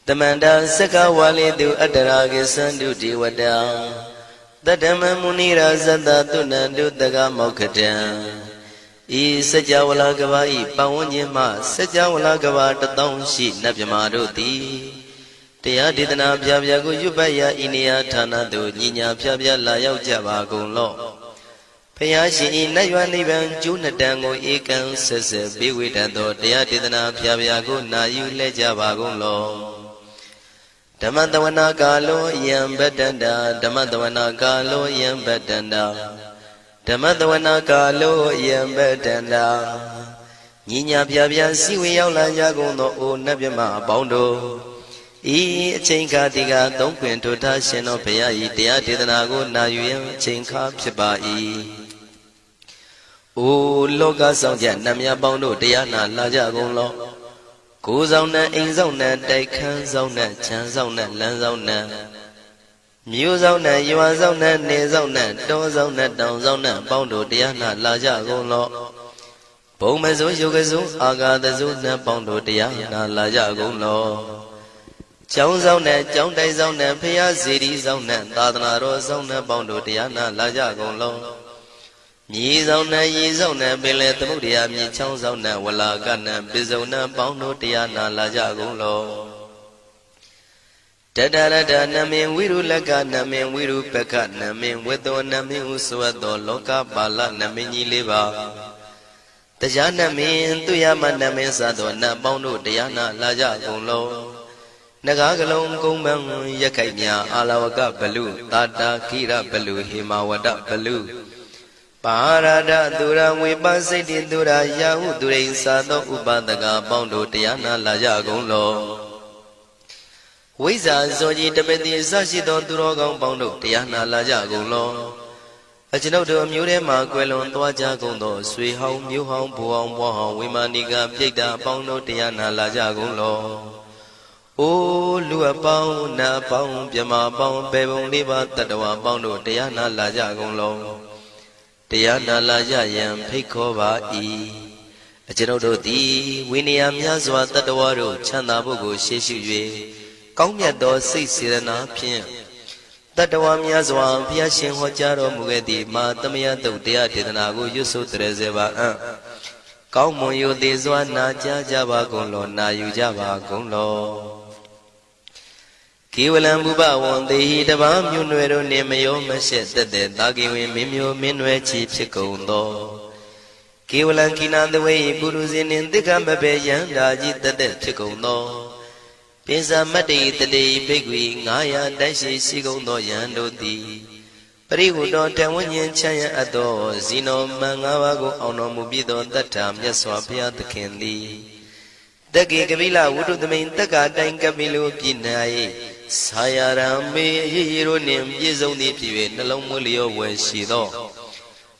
Tamanda Saka Wali do Adaragi Sandu Diwada Tadama Munira Zada Tunandu Daga Mokatan E Sajawala Gavai Pawanyama Sajawala Gava Tatong Shi Nabyamaroti Tia Didana Pyago Yubaya Inia Tana do Nina Pyabya Layao Java Golo Payashi Nayaniban Junadango Ekan Sese Biwitando Tia Didana Pyago Nayu Lejava Golo Damadavana Galo Yam Bedanda Damadavana Galo Yam Bedanda Damadavana Galo Yam Bedanda Nina Pyabya Siwi Yaula Yagono O Nabima Bondo E Chinka Diga Don't Quint to Tashino Paya Tia Didanago Nayu Chinka Pibai O Loga Sonja Namia Bondo Diana Lajagon Goes on that in zone that they can zone that chance on that lands on that Muse on that you are on that nails on that doors on that downs on that bondo Diana Lajagon law Bomazo Yogazo Aga the Zuna Bondo Diana Lajagon law Jones on that John Days on that Pia cities on that Dadanaros on that Bondo Diana Lajagon law Yizona Yizona Billet Mudia Michonzona Walagana Bizona Bondo Diana Lajagulo Tadada Namin Wiru Lagana Min Wiru Pekana Min Wedona Min Uswado Loka Bala Namini Liva Tajana Min Tuyamana Mesadona Bondo Diana Lajagulo Nagagalong Kumbang Yakanya Alawaka Balu Tata Kira Balu Himawada Balu Parada Dura Wibasiti Dura Yahu Durin Sado Ubadaga Bondo Diana Lajagulo Wiza Zoji Tabeti Sashido Durogon Bondo Diana Lajagulo Ajinodo Murema Quelon Tuajagundo Sui Home Mu Home Buon Wahon Wimaniga Pida Bondo Diana Lajagulo O Lua Bound Na Bound Piama Bound Bebon Liva Tadawa Bondo Diana Lajagulo Diana Lajayan Pikova E. A general D. Winniam Yazwa Tadawaro Chanabugo Sheshu Kongya do 6 Sirana Pien Tadawam Yazwa Piashin Hojaro Mugedi Matamia do Dia Didanago Yusu Trezeva Kaumoyo de Zwana Java Gonlo Na Yujava Gonlo Kiwalam Buba one day the Bam Yunuero Nemayo Mashet the Dagi Mimio Minwe Chief Chikondo Kiwalan Kinan the way Buruzin in the Gambabe Yandaji the dead Chikondo Pisa Mati the day Big Wing Aya Dashi Sigondo Yando di Perihudo Tawanyan Chaya Ado Zino Mangawago Ono Mubido that time Yaswapia the Kendi Dagi Gavila Wudu the main Taga Dangabilu Pinai Sayarame Yironim Yizoni Pive Nalomulio Weshido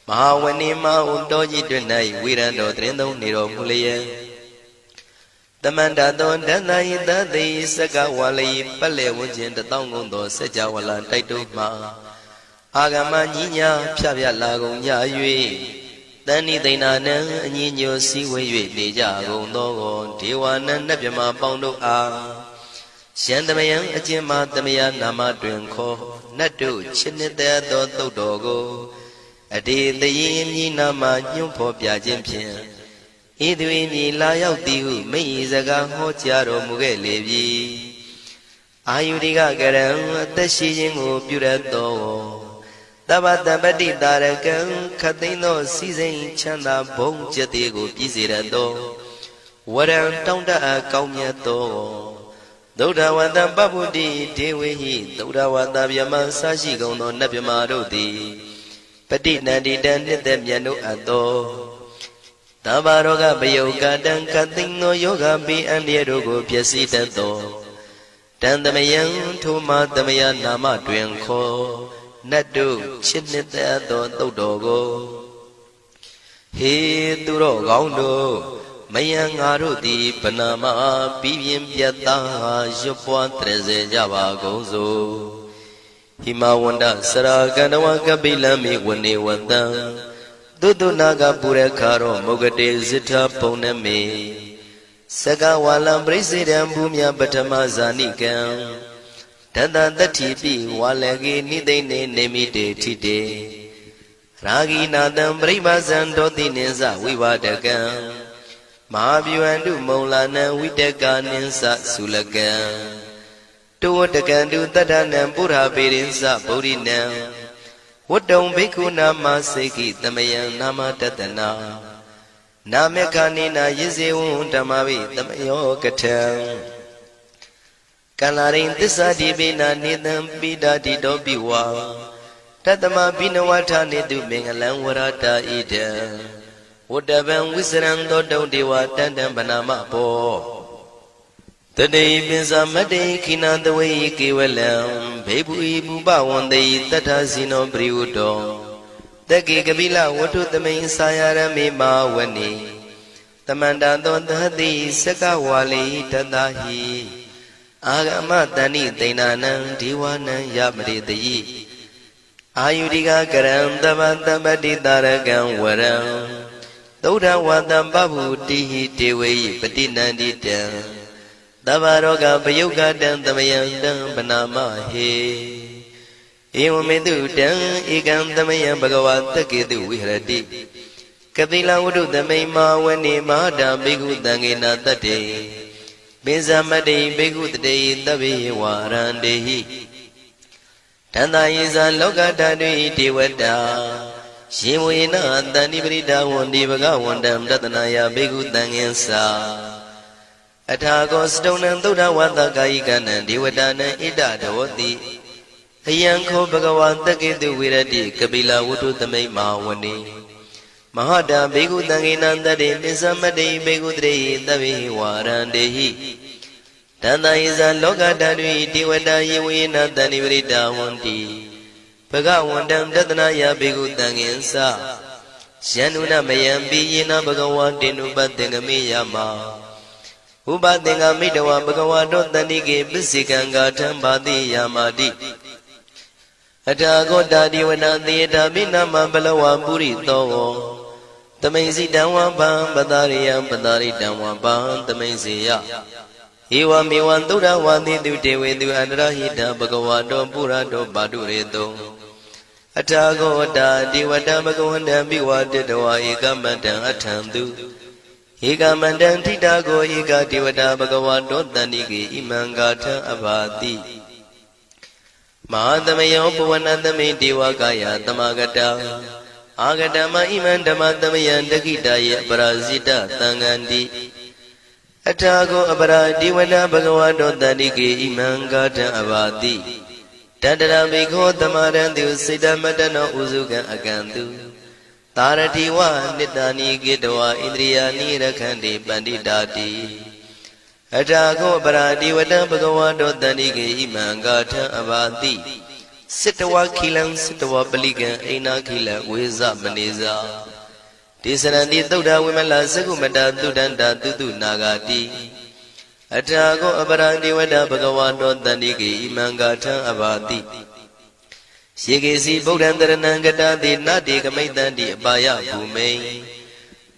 Mahawanima Undoji Dunai Wirando Trendo Niro Mulia The Mandadon Danai Dadi Saka Wali Pale Wujin the Tongundo Sajawala Taituma Agama Nina Pia Lagon Yayui Dani Dinana Nino Siwe Deja Gondo Tiwana Nabima Bondo A Shandamayan Ajima Damaya Nama Drinko Nadu Chinita do Dogo Adi the Yin Nama Yumpo Piajimpian Idwini Layao Diu Meizaga Hotiaro Mugelevi Ayudiga Garam Tashijingo Purato Tabata Badi Darakan Katino Season Chanda Bong Jatigo Pizirado Waran Tonda Kaumiato Dodawanda Babudi Dewi Dodawanda Yama Sashi Gono Nabimarodi Padina Didan Yano Ado Tabaroga Bayoga Dan Katino Yoga Bi and Yerogo Piasitato Tandamayan Tuma Damaya Nama Dwenko Nadu Chinita Dodogo He Duro Gaundo Mayang Arudi Panama Pivian Piata Jopua Treze Java Gozo Himawanda Saraganawa Kabila Mi Wani Wanda Dudu Naga Purekaro Mogade Zita Poneme Saka walam presidam bumya batama zanikam Tata tatipi walagi nidene nemite tite Ragi nadam pribazan doti ninsa vivadakam Mahabhyuandu maulana vidaka ninsa sulakam Tuwatakandu tadanam pura pirinsa bodhinam Wadong bhikkhu nama seki tamayam nama tatana Namekanina yizewun tamavi tamayo katam Kalarin tisa dibina nidam bida dido biwa Tatama binawata nidu mengalang warata ida Wadaban wisran dodong dewa tandam banama po Today binsa made kinandaway kiwalam Bebu ibu bawandai tata sino priudo Dagi kabila watu tamay sayarami mawani Tamanda dondhati sakawali tadahi Agama tani tainanang diwanang yamritayi Ayudika karam tabantabati taragang waram Tauda watam babu tihi tewayi patinanditang Tabaroga payuga dang tamayang dang panamahe Ewamedu dang ikam tamayang bhagavata ketu vihrati Kapila wudu tamay mawani mahada bhikkhu tangena tate Binsamati bhikkhu tate tabi warandehi Tanda yisa loka tadui devata Shivuyena tani prita wandi bhagavandam tatanaya bhikkhu tangensa Athago stonam tuda vata kayikanam devatanam ida dhavati Ayanko bhagavata ketu virati kapila wudu tamay mawani Mahada bhikkhu tangena tate binsamati bhikkhu tate tabi warandehi Tanda isa loka tadui devata yivuyena tani prita wandi Bhagavandam tatanaya bhikkhu tangensa Syanuna mayampi yena bhagavatinu patengami yama Upatenga midawa bhagavato tanike pisikanga thambati yamati Athago dadivana theta binama balawa puri togo Tamaisi damwa bham padariyam padaritamwa bham tamaisiya Ewa mewan tuda wandi devedu andrahita bhagavato purato padureto Athago dadivata bhagavandam bhivatitawa ekamatang athantu Eka mandang titago eka devata bhagavato tanike imangatha abhati Mahadamayo puvanatame devakaya tamagata Agatama iman dhamatamayan dakitaya parasita tangandi Athago apara devata bhagavato tanike imangatha abhati Tadara bhikho tamarantu siddhamatano usukan akantu Taratiwa nitani gitwa indriyani rakhandi panditati Athago paradivata bhagavato tanike imangatha abhati Sittawa khilam sittawa palikan aina khila veza maneza Tisaranti tauda vimala sakumata tudanta tutu nagati Athago paradivata bhagavato tanike imangatha abhati Shikesi Bodhandaranangata Nati Kamaitanti Abaya Bhume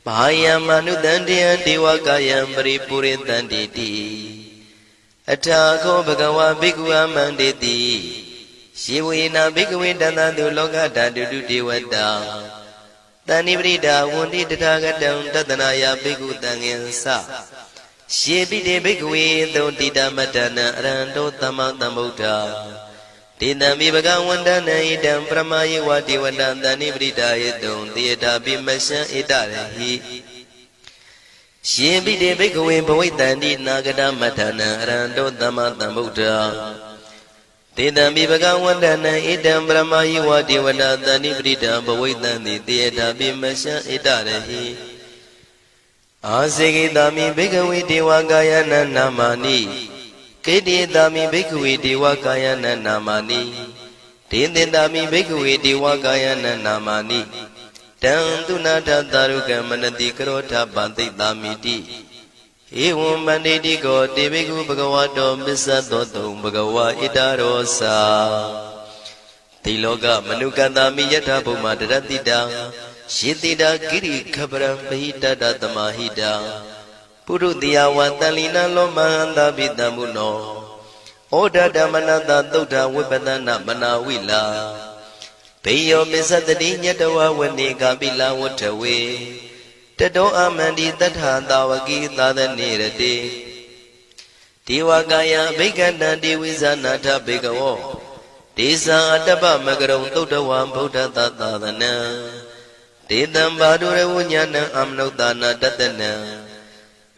Bahayam Manudantiyan Devakayam Paripuritanti Athago Bhagava Bhikkhu Amanditi Shivuyena Bhikkhu Dhanatu Lokata Dudu Devata Tanibrita Wundi Tathagatam Tatanaya Bhikkhu Tangensa Shivite Bhikkhu Dhodita Matana Arando Tamatambuddha Tidami bhagavandana idam pramaye vati vadantani vridayetum tiyata bimasya itarehi Shimbide bhikkhave bhavaitanti nagata matana arando tamatambuddha Tidami bhagavandana idam pramaye vati vadantani vrida bhavaitanti tiyata bimasya itarehi Asekitami bhikkhave devakayana namani Kedidami bhikkhave devakayana namani Tindindami bhikkhave devakayana namani Tantunata taruka manati karota pantitamiti Evam banditi ko devekhu bhagavato missadoto bhagava itarosa Tiloka manukatami yatha bhuma daratita Shitita kiri khabram bahita tamahita ပုရုတိယဝတန်လီနလောမဟန္တာပိတံမုနောဩဒဓမ္မနတသုဒ္ဓဝိပဒနာမနာဝိလာဘေယောမစ္စတတိညတဝဝနေကပိလဝထဝေတတောအမန္တိတထာတာဝကိသာသနေရတိဒေဝကာယဘိက္ခန္တံဒေဝိဇာနာထဘေကဝောဒေဇာအတ္တပမကရုံသုဒ္ဓဝံဗုဒ္ဓသာသနံဒေတံဘာဒုရဝဉာဏံအမနုဿာနာတတနံ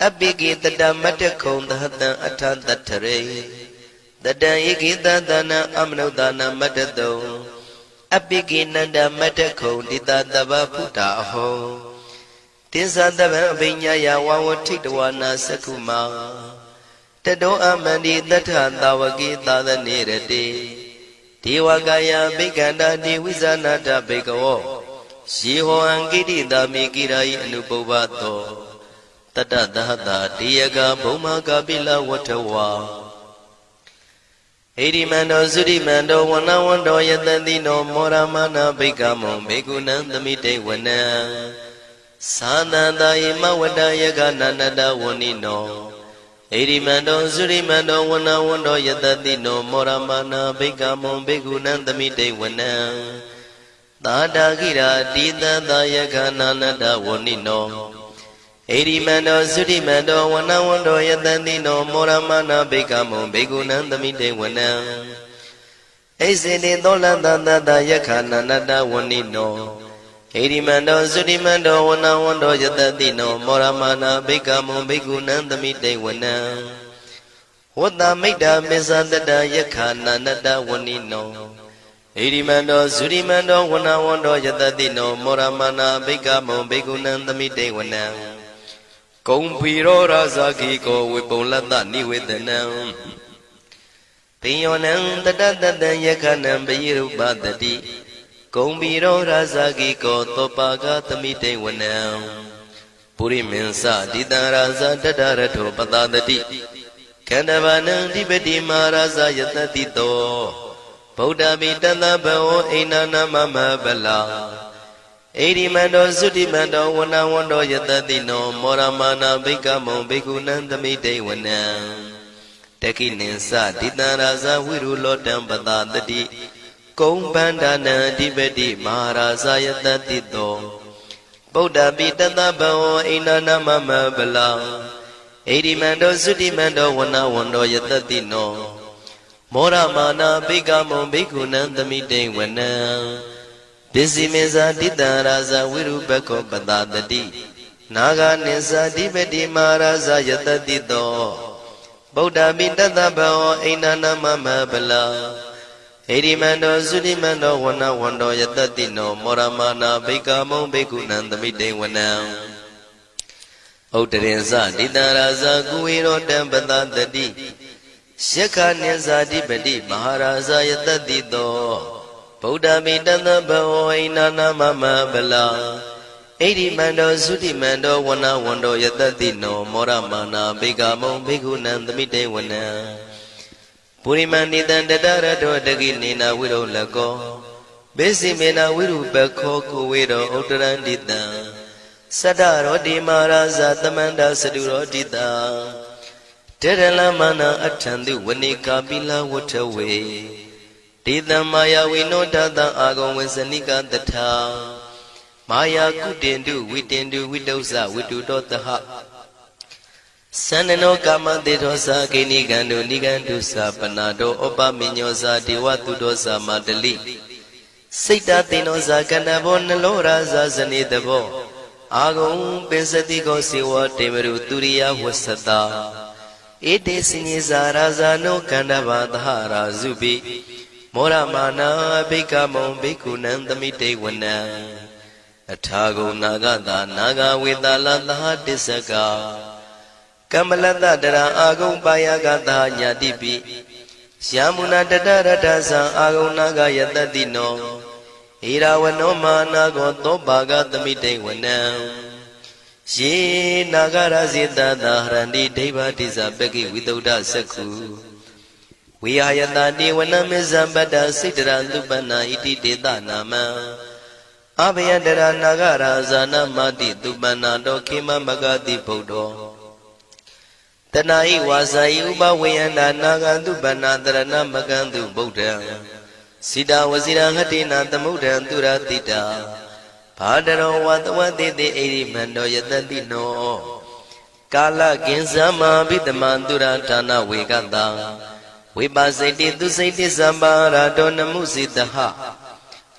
အပိကိတတမတ္တခုံသဟတံအထတထရေတတံဧကိတသနာအမနုဿာနာမတ္တတုံအပိကိနန္ဒမတ္တခုံတိတတဗ္ဗဖုတာအဟောတိသတဗံအဘိညာယဝဝထိတဝနာသက္ခုမာတတောအမန္တိတထသာဝကိသာသနေရတိဒေဝကာယဘိက္ခန္တာဒေဝိဇာနာတဘေကဝောယေဟောံကိတိတာမိကိရာယိအနုပုဗ္ဗတောတတသဟတာတေယကဘုံမကပိလဝထဝါဣရိမန္တောသုရိမန္တောဝနဝန္တောယတတိနောမောရမနာဘိက္ခမောဘေကုဏံသမိတေဝနံသာသန္တာယမဝတ္တယကနန္တဝဏိနောဣရိမန္တောသုရိမန္တောဝနဝန္တောယတတိနောမောရမနာဘိက္ခမောဘေကုဏံသမိတေဝနံသာတာကိရာတိတသယကနန္တဝဏိနောဣရိမန္တောသုရိမန္တောဝနဝန္တောယတတိနောမောရမနာဘိက္ခမောဘေကုဏံသမိတေဝနံဣစေတိသောလတသတယခနန္တဝဏိနောဣရိမန္တောသုရိမန္တောဝနဝန္တောယတတိနောမောရမနာဘိက္ခမောဘေကုဏံသမိတေဝနံဝတ္တမိတ္တမေဇတတယခနန္တဝဏိနောဣရိမန္တောသုရိမန္တောဝနဝန္တောယတတိနောမောရမနာဘိက္ခမောဘေကုဏံသမိတေဝနံကုံဖီရောရာဇာခိကောဝေပုံလတ္တနိဝေဒနံပိယောနံတတတတံယခနံပယိရုပတတိကုံဖီရောရာဇာခိကောသောပါကသမိတေဝနံပုရိမင်းစတိတံရာဇာတတရထောပတတတိခန္ဓဗာနံဓိပတိမာရာဇာယတတိတောဗုဒ္ဓပိတသဗ္ဗဝဣန္ဒနာမမဗလာဣရိမန္တောသုတိမန္တောဝနဝန္တောယတတိနောမောရမနာဘိက္ခမောဘေကုဏံသမိတေဝနံတခိနိသတိတံရာဇဝိရုလောတံပတတတိကုံဗန္ဒနံအဓိပတိမဟာရာဇယတတိတောဗုဒ္ဓပိတသဗ္ဗဝဣန္ဒနာမမဗလာဣရိမန္တောသုတိမန္တောဝနဝန္တောယတတိနောမောရမနာဘိက္ခမောဘေကုဏံသမိတေဝနံပစ္စည်းမေဇာတိတံရာဇဝိရုပခောပတတတိနာဂနိသဓိပတိမဟာရာဇယတတိတောဗုဒ္ဓပိတသဗ္ဗဝဣန္ဒနာမမဗလာဣရိမန္တောသုတိမန္တောဝနဝန္တောယတတိနောမောရမနာဘိက္ခမောဘေကုဏံသမိတေဝနံဥတရင်စတိတံရာဇကုဝေရောတံပတတတိယက္ခနိသဓိပတိမဟာရာဇယတတိတောဗုဒ္ဓမိတသဗ္ဗဝဣန္ဒနာမမဗလာဣရိမန္တောသုတိမန္တောဝနဝန္တောယတတိနောမောရမနာဘိက္ခမောဘေကုဏံသမိတေဝနံပုရိမန္တိတံတတရတောတကိနေနဝိရုလကောဘေစီမေနဝိရုပခောကိုဝေရောဥတရန္တိတံသတ္တရောတိမာရာဇသမန္တသတုရောတိတံတေရလမနာအထံတုဝနေကာပိလဝထဝေတေတံမာယဝိနောတတံအာဂုံဝေစနိကတထာမာယာကုတင်တုဝိတင်တုဝိတုဇဝိတုတောတဟသန္နနောကာမတေသောသာကိနိကံတုနိကံတုသာပနာတောဩပမိညောသာဒေဝတုတောသာမတလိစိတ်တသေနောသာကန္နဘောနလောရာဇာဇနေတဘောအာဂုံပင်စတိကောစေဝတေမရုသူရိယဝဆတာဧတေစိညေဇာရာဇာနောကန္နဘာသဟရာဇုပိမောရမနာဘိက္ခမောဘေကုဏံသမိတေဝနံအထာဂုံနာဂတာနာဂဝေတာလသဟတစ္စကကမ္မလတ္တတရအာဂုံပါယကတာညာတိပိယမုနာတတရတ္ထသံအာဂုံနာဂယတတိနောဣရာဝနောမာနာကောသောဘာဂသမိတေဝနံယေနာဂရဇိတသာဟရန္တိဒိဗ္ဗတိဇပကိဝိတုဒ္ဓသက္ခုဝိဟာယတတိဝနမေဇံပတ္တစိတ္တရသုပနာဣတိတေတနာမံအဘယတရနာဂရာဇာနမတိသုပနာတောခေမမဂတိဗုဒ္ဓော တဏှာဤဝါစာဤဥပဝေယန္တာနာဂံတုပန္နာတရဏမကံတုဗုဒ္ဓံစိတဝစီရဟတိနာသမုဒ္ဒံသူရတိတာဘာဒရောဝတဝတိတိဣရိမန္တောယတတိနောကာလကင်္စမဘိတမံသူရဌာနဝေကတံဝိပါစိတိသူစိတိသံပါရာတောနမှုစိတဟ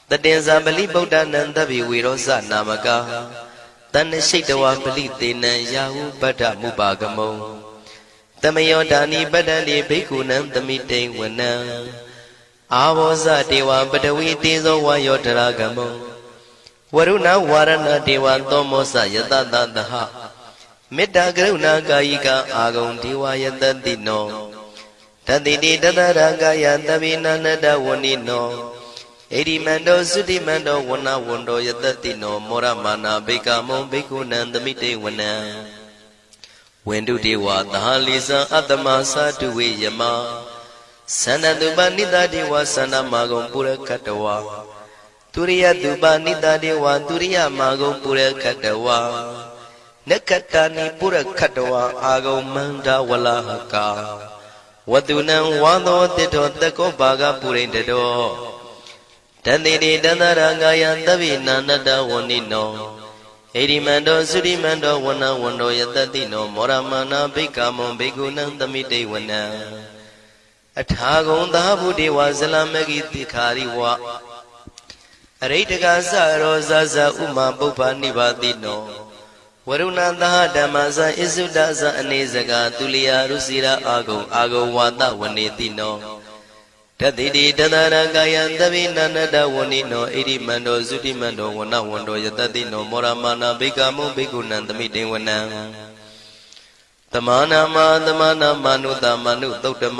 တတင်္ဇာပလိဗုဒ္ဓနံတပိဝေရောစနာမကာတဏ္ဏရှိတဝပလိသေနံယာဟုပတ္ထမုပါကမုံတမယောဒါနိပတ္တတိဘိက္ခုနံသမိတိဝနံအာဘောဇတေဝပတဝီတေဇောဝါယောတရာကမုံဝရုဏဝါရဏတေဝသောမောစယတတသဟမေတ္တာကရုဏာကာယိကအာဂုံဒေဝယတတိနောတတိတိတတရကာယတပိနန္တဝဏိနောဣရိမန္တောသုတိမန္တောဝဏဝန္တောယတတိနောမောရမာနာဘိက္ခမုံဘိက္ခုနံသမိတေဝနံဝန္တုတေဝသဟလိသံအတ္တမသတုဝေယမသန္တတုပနိတတေဝသန္တမာဂုံပုရခတဝါទុរិយតុបនិតាទេវទុរិយមាဂုံပုရခတဝါနက္ခတာနိပုရခတဝါအာဂုံမန္တဝလဟကာဝတုနံဝါသောတိတောတကောဘာဂပုရိတတောတန္တိတိတန္တရကာယသဗ္ဗိနာနတဝဏိနောဣရိမန္တောသုရိမန္တောဝဏဝန္တောယတတိနောမောရမနာဘိက္ခမုံဘိက္ခုနံသမိတေဝနံအထာဂုံသာဗုဒေဝဇလမဂိတိခာရိဝအရိတကသရောဇဇဥမာပုပ္ပနိဗ္ဗာတိနောဝရုဏသဟဓမ္မဇဣစုဒဇအနေစကာသူလျာရုစီရာအာဂုံဝါဒဝနေတိနောတတိတိတတရကာယံသဗ္ဗိနန္တဝဏိနောဣရိမန္တောသုတိမန္တောဝဏဝန္တောယတတိနောမောရမာနာဘိက္ခမုံဘိက္ခုနံသမိတေဝနံသမာနာမနုတမနုသုတ်တမ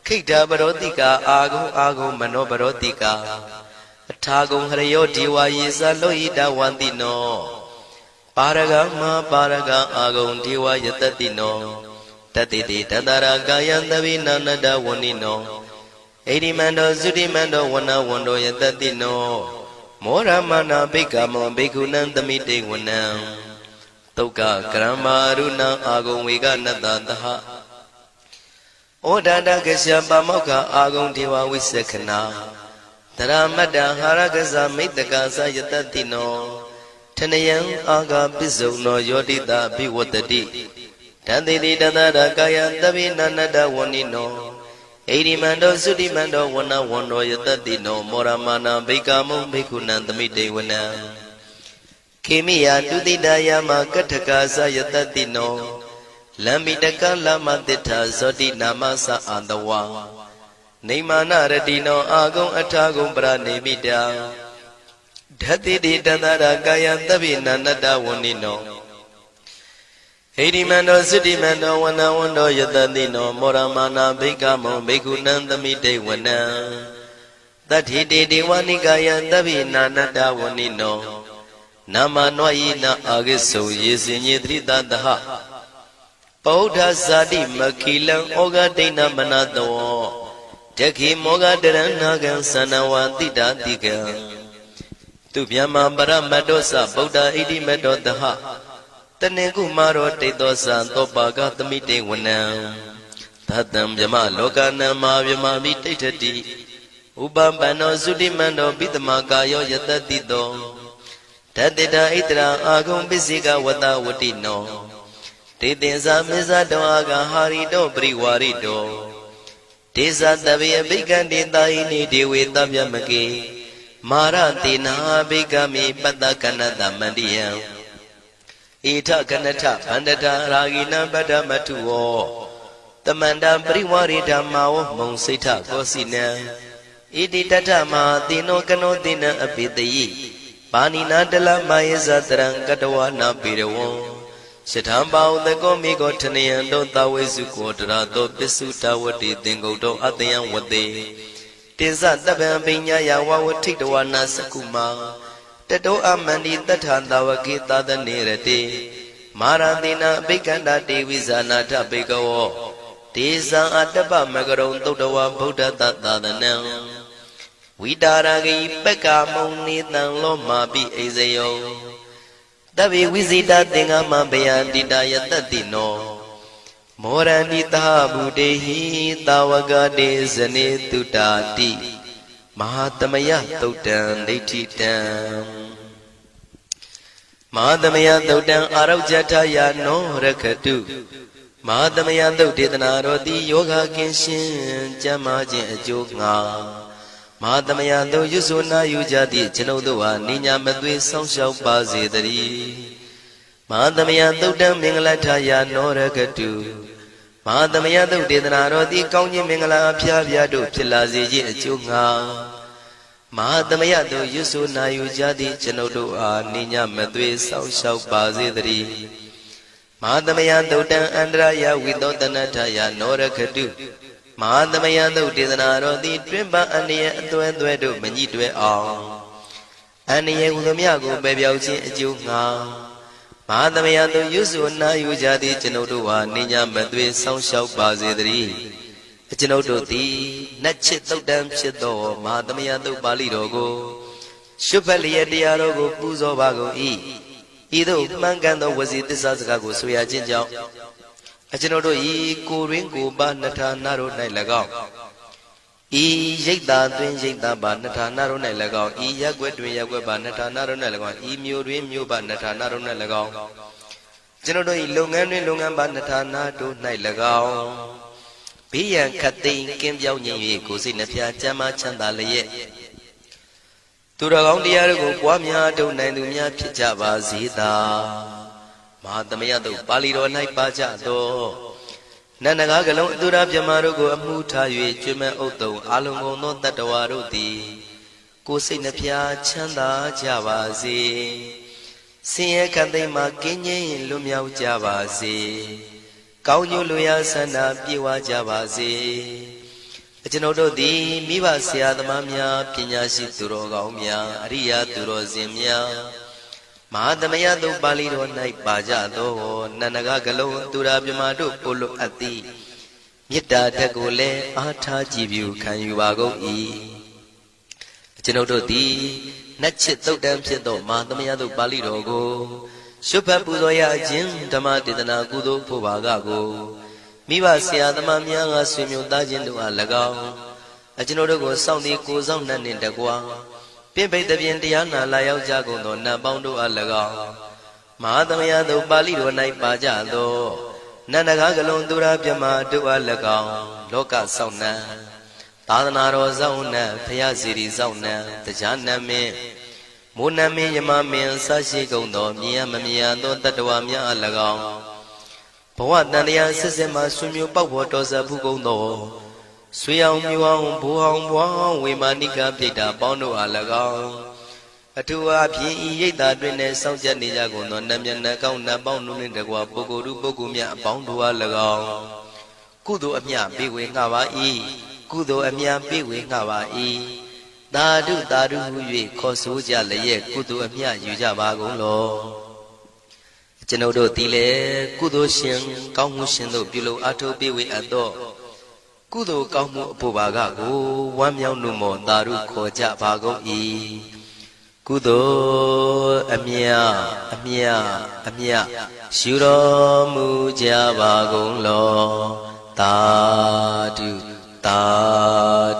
ခိတ္တပရောတိကာအာဂုံမနောပရောတိကာအထာဂုံဟရယောဒေဝယေသလောဟိတဝန္တိနောပါရဂမပါရဂအာဂုံဒေဝယတတိနောတတိတိတတရကာယံသဗ္ဗိနန္တဝဏိနောဣရိမန္တောသုတိမန္တောဝဏဝန္တောယတတိနောမောရမနာဘိက္ခမုံဘိက္ခုနံသမိတေဝနံသုက္ကကရမရုဏအာဂုံဝေကနတသဟဩဒါတကရှပမောက္ခအာဂုံဒေဝဝိသက္ခနာတရမတ္တဟာရကဇမိတ္တကာသယတတိနောထနယံအာဂပစ္စုံနောယောတိတာဘိဝတ္တိတန္တိတိတတရကာယသဗ္ဗိနန္တဝဏိနောဣရိမန္တောသုတိမန္တောဝဏဝန္တောယတတိနောမောရမာနာဘိက္ခမုံဘိက္ခုနံသမိတေဝနံခေမိယတုတိတယမကထကာသယတတိနောလမ္မိတကလမတိထာဇောတိနာမသအာတဝါနေမာနရတိနောအာဂုံအထာဂုံပရနေမိတာဓတ္တိတိတတရကာယသဗ္ဗိနန္တဝဏိနောဣရိမန္တောသုတိမန္တောဝဏဝန္တောယတတိနောမောရမာနာဘိက္ခမုံဘိက္ခုနံသမိတေဝနံတတ္ထိတေဒေဝနိကာယသဗ္ဗိနန္တဝဏိနောနာမနွာယိနအာဂိစုံယေစင်ညေတိတတဟပောဓဇာတိမခိလံဩဃဒိဏမနတောတခိမောဃတရဏဂံသန္နဝတိတာတိကံသူဗျမပရမတ္တောသဗုဒ္ဓဣတိမတ္တောတဟတနေကုမာရောတေသောသံသောပါကသမိတေဝနံသတ္တံဗျမလောကနံမာဗျမမိတိဋ္ဌတိဥပပန္နောသုတိမန္တောပိတမကာယောယတတိတောဓတ္တိတာဣတရာအာဂုံပစ္စေကဝတဝတိနောတေသင်္ဇာမေဇတောအာဂဟာရိတောပရိဝါရိတောဒေဇတဗေအဘိက္ခန္တေတာဟိနိဒေဝေတဗျမကေမာရတေနာဘိက္ခမေပတ္တကနတမန္တိယံဣထကနထဗန္တတာရာဂိနံပတ္တမထုဝောတမန္တပရိဝါရိဓမ္မာဝမုံစိဋ္ဌကောစီနံဣတိတထမဟာတိနောကနောတိနံအပိတယိပါဏိနာတလမယေဇတရံကတဝနာပေရဝံရှထံပါဥတကောမိကောထနယံတောသဝေစုကောတရာတောပစ္စုတဝတိသင်္ကုတ်တောအတယံဝတေတေဇတပံပိညာယဝဝထိတဝနာစကုမာတတောအမန္တိတထံတဝကေသဒနေရတေမာရတိနာအဘိက္ခန္တာတေဝိဇာနာထဘေကဝောဒေဇံအတ္တပမကရုံသုတ္တဝဗုဒ္ဓတသာသနံဝိတာရဂိပက္ခမုံနေတံလောမာပိအိဇယောတဗေဝိဇိတသင်္ဃမဘယန္တိတာယတတိနော မောရဏိတဗုဒေဟိတာဝကတေဇနေတုတာတိမဟာသမယသုတ်တံဒိဋ္ဌိတံမဟာသမယသုတ်တံအာရောဇထယာနောရခတုမဟာသမယသုတ်ဒေသနာတော်သည်ယောဂကင်းရှင်းကျမ်းမာခြင်းအကျိုးငှာမဟာသမယသုတ်ရွတ်ဆိုနာယူကြသည့်ကျွန်ုပ်တို့ဟာနိညာမသွေဆောင်းလျှောက်ပါစေတည်းမဟာသမယသုတ်တံမင်္ဂလထယာနောရခတုမဟာသမယသုတ်ဒေသနာတော်သည်ကောင်းခြင်းမင်္ဂလာအဖျားဖျားတို့ဖြစ်လာစေခြင်းအကျိုးငှာမဟာသမယသို့ရွတ်ဆိုနာယူကြသည့်ကျွန်ုပ်တို့အားနိညာမသွေဆောင်းလျှောက်ပါစေတည်းမဟာသမယသုတ်တံအန္တရာယဝိသောတနထယာနောရခတုမဟာသမယသုတ်ဒေသနာတော်သည်တွင်ပန်းအန္တရာယ်အသွဲသွဲတို့မညှိတွဲအောင်အန္တရာယ်ဟူသည်များကိုပယ်ပြောက်ခြင်းအကျိုးငှာမဟာသမယသို့ရွတ်ဆိုနာယူကြသည့်ကျွန်ုပ်တို့ဟာနိညာမသွေဆောင်းလျှောက်ပါစေတည်းကျွန်ုပ်တို့သည်နတ်ချစ်သုတ်တံဖြစ်သောမဟာသမယသုတ်ပါဠိတော်ကိုရှုဖတ်လျက်တရားတော်ကိုပူဇော်ပါကုန်၏ဤသို့မှန်ကန်သောဝစီသစ္စာစကားကိုဆိုရခြင်းကြောင့်ကျွန်ုပ်တို့ဤကိုရင်းကိုပါနှထာနာတို့၌၎င်းဤရိတ်တာတွင်ရိတ်တာပါနှထာနာတို့၌၎င်းဤရက်ွက်တွင်ရက်ွက်ပါနှထာနာတို့၌၎င်းဤမြို့တွင်မြို့ပါနှထာနာတို့၌၎င်းကျွန်ုပ်တို့ဤလုပ်ငန်းတွင်လုပ်ငန်းပါနှထာနာတို့၌၎င်းဘေးရန်ခတ်သိမ်းကင်းပြောင်းခြင်း၍ကိုယ်စိတ်နှဖျားကျမ်းမာချမ်းသာလျက်သူတော်ကောင်းတရားတို့ကိုပွားများထုတ်နိုင်သူများဖြစ်ကြပါစေသာမဟာသမယသုတ်ပါဠိတော်၌ပါကြသောနန္ဒကားကလုံးအတုရပြမတို့ကိုအမှုထား၍ကျွမ်းမဲ့ဥတုံအာလုံကုန်သောတတ္တဝါတို့သည်ကိုယ်စိတ်နှဖျားချမ်းသာကြပါစေဆင်းရဲခတ်သိမ်းမှကင်းငြိမ်းလွတ်မြောက်ကြပါစေကောင်းကျိုးလူရဆန္ဒပြေဝကြပါစေကျွန်ုပ်တို့သည်မိဘဆရာသမားများပညာရှိသူတော်ကောင်းများအရိယာသူတော်စင်များမဟာသမယသုတ်ပါဠိတော်၌ပါကြသောနန္ဒကကလုံးသူရာပြမတို့ပို့လို့အပ်သည်မေတ္တာဓာတ်ကိုလည်းအားထားကြည်ပြုခံယူပါကုန်၏ကျွန်ုပ်တို့သည်နတ်ချစ်သုတ်တံဖြစ်သောမဟာသမယသုတ်ပါဠိတော်ကိုရှုဖတ်ပူဇော်ရခြင်းဓမ္မဒေသနာကုသိုလ်ဖို့ပါကကိုမိဘဆရာသမားများကဆွေမျိုးသားချင်းတို့အား၎င်းကျွန်ုပ်တို့ကိုစောင့်တည်ကိုစောင့်နှံ့နှင့်တကွာပြင့်ပိတ်သဖြင့်တရားနာလာရောက်ကြကုန်သောနတ်ပေါင်းတို့အား၎င်းမဟာသမယသုတ်ပါဠိတော်၌ပါကြသောနန္ဒကားကလုံးသူရာပြမတို့အား၎င်းလောကစောင့်နှံသာသနာတော်စောင့်နှံဘုရားစီရီစောင့်နှံတရားနတ်မင်းမိုးနမင်းယမမင်းဆရှိကုန်သောမြင်ရမမြင်ရသောတတ္တဝါများအား၎င်းဘဝတန်တရားဆက်ဆက်မှဆွေမျိုးပေါက်ဖို့တော်စပ်ဖူးကုန်သောဆွေအောင်မျိုးအောင်ဘိုးအောင်ဘွားအောင်ဝေမာနိကပြိတ္တာပေါင်းတို့အား၎င်းအထူးအားဖြင့်ဤရိတ်တာတွင်လည်းစောင့်ကြနေကြကုန်သောနတ်မြတ်နတ်ကောင်းနတ်ပေါင်းတို့နှင့်တကွာပုဂ္ဂိုလ်တို့ပုဂ္ဂိုလ်များအပေါင်းတို့အား၎င်းကုသိုလ်အမြပေးဝေငှပါ၏ကုသိုလ်အမြပေးဝေငှပါ၏သာဓုသာဓုဟု၍ခေါ်ဆိုကြလျက်ကုသိုလ်အမြယူကြပါကုန်လောကျွန်ုပ်တို့သည်လည်းကုသိုလ်ရှင်ကောင်းမှုရှင်တို့ပြုလို့အထောက်ပေးဝေအပ်သောကုသိုလ်ကောင်းမှုအဖို့ပါကကိုဝမ်းမြောက်နှုမောသာဓုခေါ်ကြပါကုန်၏ကုသိုလ်အမြအမြအမြယူတော်မူကြပါကုန်လောသာဓုသာ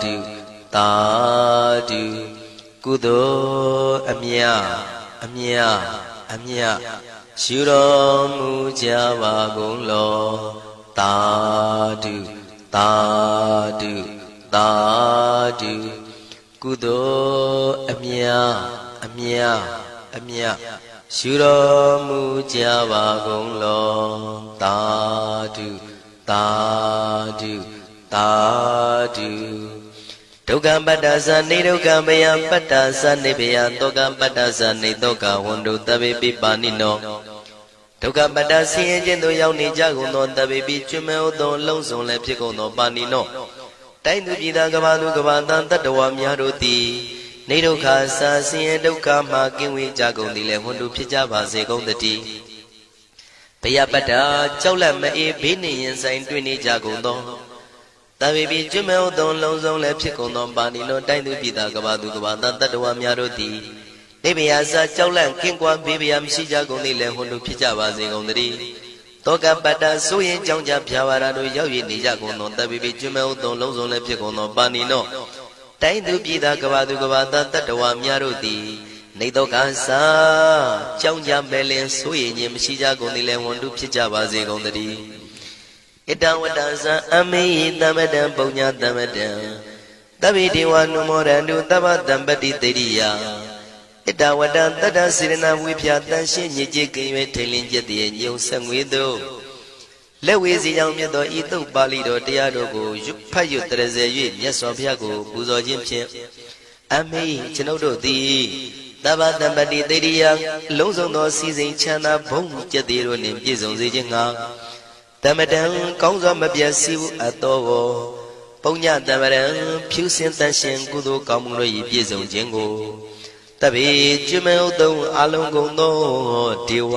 ဓုသာဓုကုသိုလ်အမြအမြအမြယူတော်မူကြပါကုန်လောသာဓုသာဓုသာဓုကုသိုလ်အမြအမြအမြယူတော်မူကြပါကုန်လောသာဓုသာဓုသာဓုဒုက္ခပတ္တသနေဒုက္ခမယပတ္တသနေဘယတောကပတ္တသနေတောကဝန္တုတဗေပိပါဏိနောဒုက္ခပတ္တဆင်းရဲခြင်းသို့ရောက်နေကြကုန်သောတဗေပိကျွမ်းမဲ့သောလုံးစုံလည်းဖြစ်ကုန်သောပါဏိနောတိုင်းသူပြည်သားကဘာသူကဘာတန်တတ္တဝါများတို့သည်နေဒုက္ခစာဆင်းရဲဒုက္ခမှကင်းဝေးကြကုန်သည်လည်းဝန္တုဖြစ်ကြပါစေကုန်သတည်းဘယပတ္တကြောက်လန့်မအေးဘေးနှင့်ရင်ဆိုင်တွေ့နေကြကုန်သောတဗေပိကျွမ်းမဲ့သောလုံးစုံလည်းဖြစ်ကုန်သောပါဏိနောတိုင်းသူပြည်သားကဘာသူကဘာတန်တတ္တဝါများတို့သည်နေဘယစာကြောက်လန့်ကင်းကွာဘေးဘယမရှိကြကုန်သည်လည်းဝန္တုဖြစ်ကြပါစေကုန်သတည်း တောကပတ္တဆိုရင်ကြောင့်ကြဖြာပါရာတို့ရောက်ရနေကြကုန်သောတပ်ပိပိကျွမဲဥသောလုံးစုံလည်းဖြစ်ကုန်သောပါဏိနောတိုင်းသူပြည်သားကဘာသူကဘာသားတတ္တဝါများတို့သည်နေတော့ကစားကြောင့်ကြမဲ့လင်ဆိုရင်ခြင်းမရှိကြကုန်သည်လည်းဝန်တုဖြစ်ကြပါစေကုန်သတည်းဣတံဝတ္တဇံအမေဟိသမတံပုံညာသမတံတဗ္ဗေဒေဝနုမောရန္တုသဗ္ဗတံပတိတေရိယဣတဝတ္တတတ္တစေရနာဝိဖြာတန်ရှင်းညစ်ကြေးကင်၍ထိန်လင်းကျက်တည်းညုံဆက်ငွေတို့လက်ဝေစီကြောင့်မြတ်သောဤသုတ်ပါဠိတော်တရားတော်ကိုဖတ်ရွတ်တရစေ၍မြတ်စွာဘုရားကိုပူဇော်ခြင်းဖြင့်အမေကျွန်ုပ်တို့သည်သဗ္ဗတံပတိတေရိယလုံးစုံသောစီစဉ်ချမ်းသာဘုံကျက်တည်းတို့နှင့်ပြည့်စုံစေခြင်းငှာတမတံကောင်းစွာမပြတ်စည်းအပ်သောပုံညတမရံဖြူစင်တန်ရှင်ကုသိုလ်ကောင်းမှုတို့၏ပြည့်စုံခြင်းကိုတဗေကျွမဲဥသုံးအလုံးကုန်သောဒေဝ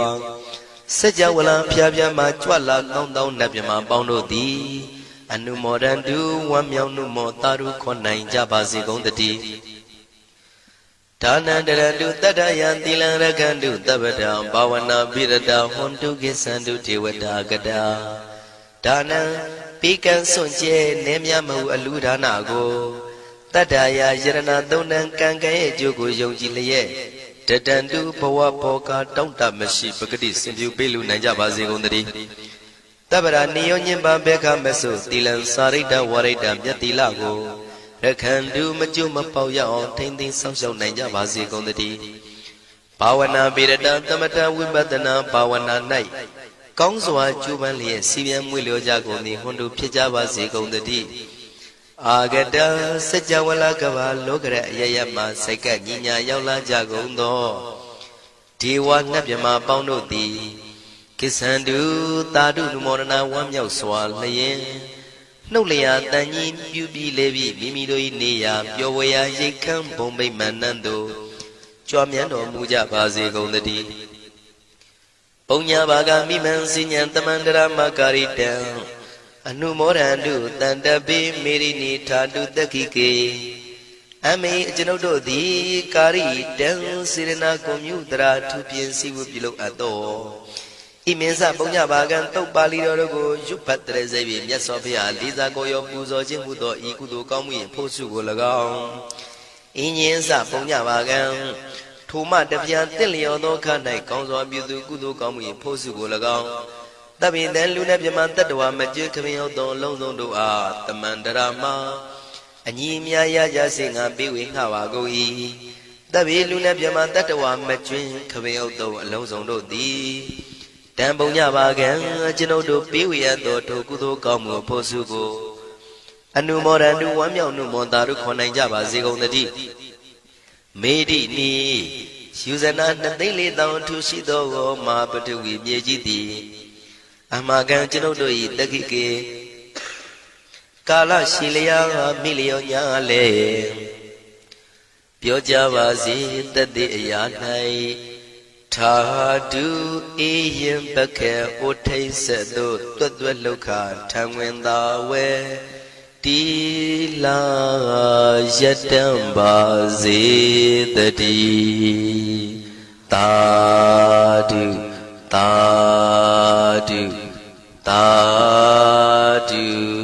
စัจ java လံဖျားဖျားမှကြွလာကောင်းသောနတ်မြမပေါင်းတို့သည်အနုမောဒန္တုဝမ်းမြောက်နှုမောတာရုခွန်နိုင်ကြပါစေကုန်တည်းဒါနန္တရတုတတ္တယံသီလံရကန္တုသဗ္ဗတံဘာဝနာပိရတဟွန်တုကိသန္တုဒေဝတာကတာဒါနံပိကံစွန့်ကျဲနေမြမဟုအလူဒါနကိုတတ္တယာယရဏသုံးနံကံကံရဲ့အကျိုးကိုယုံကြည်လျက်တတန္တုဘဝဘောကတောင့်တမရှိပဂတိစင်ပြုပေးလူနိုင်ကြပါစေကုန်သတည်းတပ္ပရာနိယောညင်ပံဘေခမဆုသီလံစာရိတ္တဝရိတ္တမြတ်တိလကိုရခန္တုမကျွမပေါရအောင်ထိမ့်သိမ်းဆောက်ရှောက်နိုင်ကြပါစေကုန်သတည်းဘာဝနာပိရတသမထဝိပဿနာဘာဝနာ၌ကောင်းစွာကျူးပန်းလျက်စီပြန်မွေလျောကြကုန်သည်ဟွန်တုဖြစ်ကြပါစေကုန်သတည်းအာဂတစัจ java လကဘာလောကရအယယမစိတ်ကညီညာရောက်လာကြကုန်သောဒေဝနတ်မြမပေါင်းတို့သည်ကိသန္တုသာဓုနုမောဒနာဝမ်းမြောက်စွာလျင်နှုတ်လျာတန်ကြီးပြုပြီးလေပြီးမိမိတို့၏နေရာပျော်ဝေရာရိတ်ခမ်းဘုံမိတ်မန္တန်တို့ကြွမြန်းတော်မူကြပါစေကုန်သတည်းပုံညာဘာဂမိမံစိညာတမန္တရမကာရိတံအနုမောဒန္တုတန္တပိမေရိနိထာတုတက္ခိကေအမေကျွန်ုပ်တို့သည်ကာရိတံစေရနာကွန်မြူတရာထူပြင်းစည်းဝပြုလုပ်အပ်သောဣမင်းစပုံညဘာကံတုတ်ပါဠိတော်တို့ကိုရွတ်ဖတ်တရစေပြီးမြတ်စွာဘုရားလေးစားကိုရောပူဇော်ခြင်းမှုသောဤကုသိုလ်ကောင်းမှု၏ဖို့စုကို၎င်းအင်းရင်စပုံညဘာကံထိုမှတပြားတင့်လျော်သောခါ၌ကောင်းစွာပြုသူကုသိုလ်ကောင်းမှု၏ဖို့စုကို၎င်းတပိတံလူနဲ့ပြမတတ္တဝါမကျွခမင်းရောက်သောလုံးစုံတို့အားတမန္တရာမအညီမြာရကြစေငါပေးဝေငှပါကုန်၏တပိလူနဲ့ပြမတတ္တဝါမကျွခမင်းရောက်သောအလုံးစုံတို့သည်တံပုံညပါကံကျွန်ုပ်တို့ပေးဝေရသောထိုကုသိုလ်ကောင်းမှုဖို့စုကိုအနုမောဒန္တုဝမ်းမြောက်နှုမောတာတို့ခွန်နိုင်ကြပါစေကုန်သတည်းမေတိနိယူဇနာ2,400,000ထူရှိသောမာပတဝီမြေကြီးသည်အမကံကျွန်ုပ်တို့၏တက္ခိကေကာလရှိလျာမိလျောညာလေပြောကြပါစေတသက်အရာ၌ထာတုအေယံပခေဩထိတ်ဆက်သို့တွတ်တွတ်လောက်ခထံဝင်သာဝဲတီလာယတံပါစေတည်းသာဓုသာဓုသာဓု